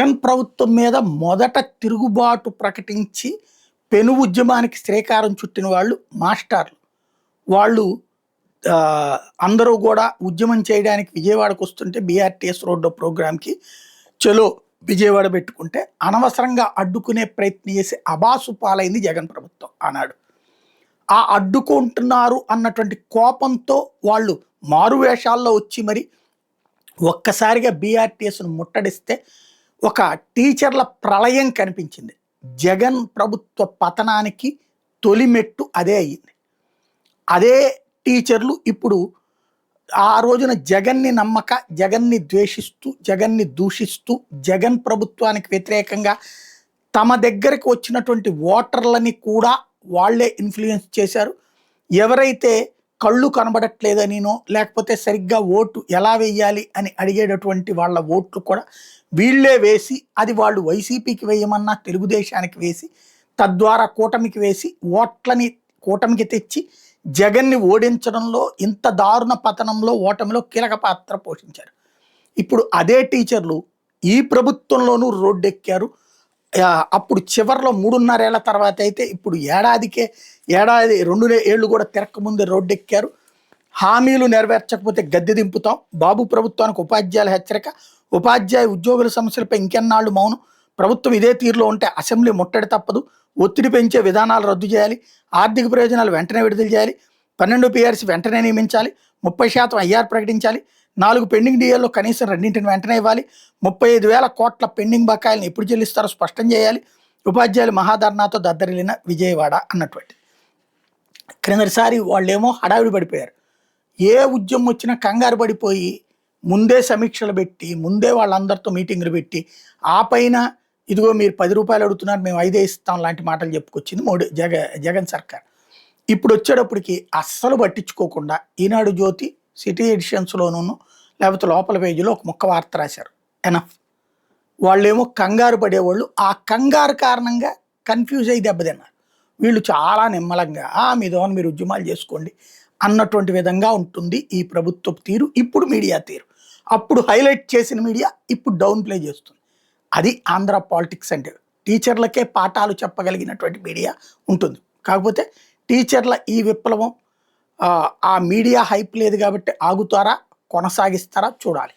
జగన్ ప్రభుత్వం మీద మొదట తిరుగుబాటు ప్రకటించి పెను ఉద్యమానికి శ్రీకారం చుట్టిన వాళ్ళు మాస్టర్లు. వాళ్ళు అందరూ కూడా ఉద్యమం చేయడానికి విజయవాడకు వస్తుంటే బీఆర్టీఎస్ రోడ్డు ప్రోగ్రామ్‌కి చలో విజయవాడ పెట్టుకుంటే అనవసరంగా అడ్డుకునే ప్రయత్నం చేసి అబాసు పాలైంది జగన్ ప్రభుత్వం ఆనాడు. ఆ అడ్డుకుంటున్నారు అన్నటువంటి కోపంతో వాళ్ళు మారువేషాల్లో వచ్చి మరి ఒక్కసారిగా బీఆర్టీఎస్‌ను ముట్టడిస్తే ఒక టీచర్ల ప్రళయం కనిపించింది. జగన్ ప్రభుత్వ పతనానికి తొలి మెట్టు అదే అయ్యింది. అదే టీచర్లు ఇప్పుడు ఆ రోజున జగన్ని నమ్మక, జగన్ని ద్వేషిస్తూ, జగన్ని దూషిస్తూ, జగన్ ప్రభుత్వానికి వ్యతిరేకంగా తమ దగ్గరికి వచ్చినటువంటి ఓటర్లని కూడా వాళ్ళే ఇన్ఫ్లుయెన్స్ చేశారు. ఎవరైతే కళ్ళు కనబడట్లేదనినో లేకపోతే సరిగ్గా ఓటు ఎలా వేయాలి అని అడిగేటటువంటి వాళ్ళ ఓట్లు కూడా వీళ్ళే వేసి, అది వాళ్ళు వైసీపీకి వేయమన్నా తెలుగుదేశానికి వేసి, తద్వారా కూటమికి వేసి ఓట్లని కూటమికి తెచ్చి జగన్ని ఓడించడంలో, ఇంత దారుణ పతనంలో, ఓటమిలో కీలక పాత్ర పోషించారు. ఇప్పుడు అదే టీచర్లు ఈ ప్రభుత్వంలోనూ రోడ్డెక్కారు. అప్పుడు చివరిలో 3.5 ఏళ్ల తర్వాత అయితే ఇప్పుడు ఏడాది 2 ఏళ్ళు కూడా తిరక్కముందే రోడ్డెక్కారు. హామీలు నెరవేర్చకపోతే గద్దె దింపుతాం, బాబు ప్రభుత్వానికి ఉపాధ్యాయుల హెచ్చరిక, ఉపాధ్యాయ ఉద్యోగుల సమస్యలపై ఇంకెన్నాళ్ళు మౌనం, ప్రభుత్వం ఇదే తీరులో ఉంటే అసెంబ్లీ ముట్టడి తప్పదు, ఒత్తిడి పెంచే విధానాలు రద్దు చేయాలి, ఆర్థిక ప్రయోజనాలు వెంటనే విడుదల చేయాలి, 12 PRC వెంటనే నియమించాలి, 30% IR ప్రకటించాలి, 4 పెండింగ్ డిఏల్లో కనీసం 2ని వెంటనే ఇవ్వాలి, 35,000 కోట్ల పెండింగ్ బకాయిలను ఎప్పుడు చెల్లిస్తారో స్పష్టం చేయాలి, ఉపాధ్యాయులు మహాధర్నాతో దద్దరిల్లిన విజయవాడ అన్నటువంటి. క్రిందటిసారి వాళ్ళేమో హడావిడి పడిపోయారు. ఏ ఉద్యమం వచ్చినా కంగారు పడిపోయి ముందే సమీక్షలు పెట్టి, ముందే వాళ్ళందరితో మీటింగులు పెట్టి, ఆ పైన ఇదిగో మీరు 10 రూపాయలు అడుగుతున్నారు మేము 5 ఇస్తాం లాంటి మాటలు చెప్పుకొచ్చింది జగన్ సర్కార్. ఇప్పుడు వచ్చేటప్పటికి అస్సలు పట్టించుకోకుండా ఈనాడు జ్యోతి, సిటీ ఎడిషన్స్లోనూ లేకపోతే లోపల పేజీలో ఒక ముక్క వార్త రాశారు, ఎనఫ్. వాళ్ళేమో కంగారు పడేవాళ్ళు, ఆ కంగారు కారణంగా కన్ఫ్యూజ్ అయ్యి దెబ్బతిన్నారు. వీళ్ళు చాలా నిమ్మలంగా మీదోని మీరు ఉద్యమాలు చేసుకోండి అన్నటువంటి విధంగా ఉంటుంది ఈ ప్రభుత్వపు తీరు. ఇప్పుడు మీడియా తీరు, అప్పుడు హైలైట్ చేసిన మీడియా ఇప్పుడు డౌన్ ప్లే చేస్తుంది. అది ఆంధ్ర పాలిటిక్స్ అంటే. టీచర్లకే పాఠాలు చెప్పగలిగినటువంటి మీడియా ఉంటుంది. కాకపోతే టీచర్ల ఈ విప్లవం ఆ మీడియా హైప్ లేదు కాబట్టి ఆగుతారా, కొనసాగిస్తారా చూడాలి.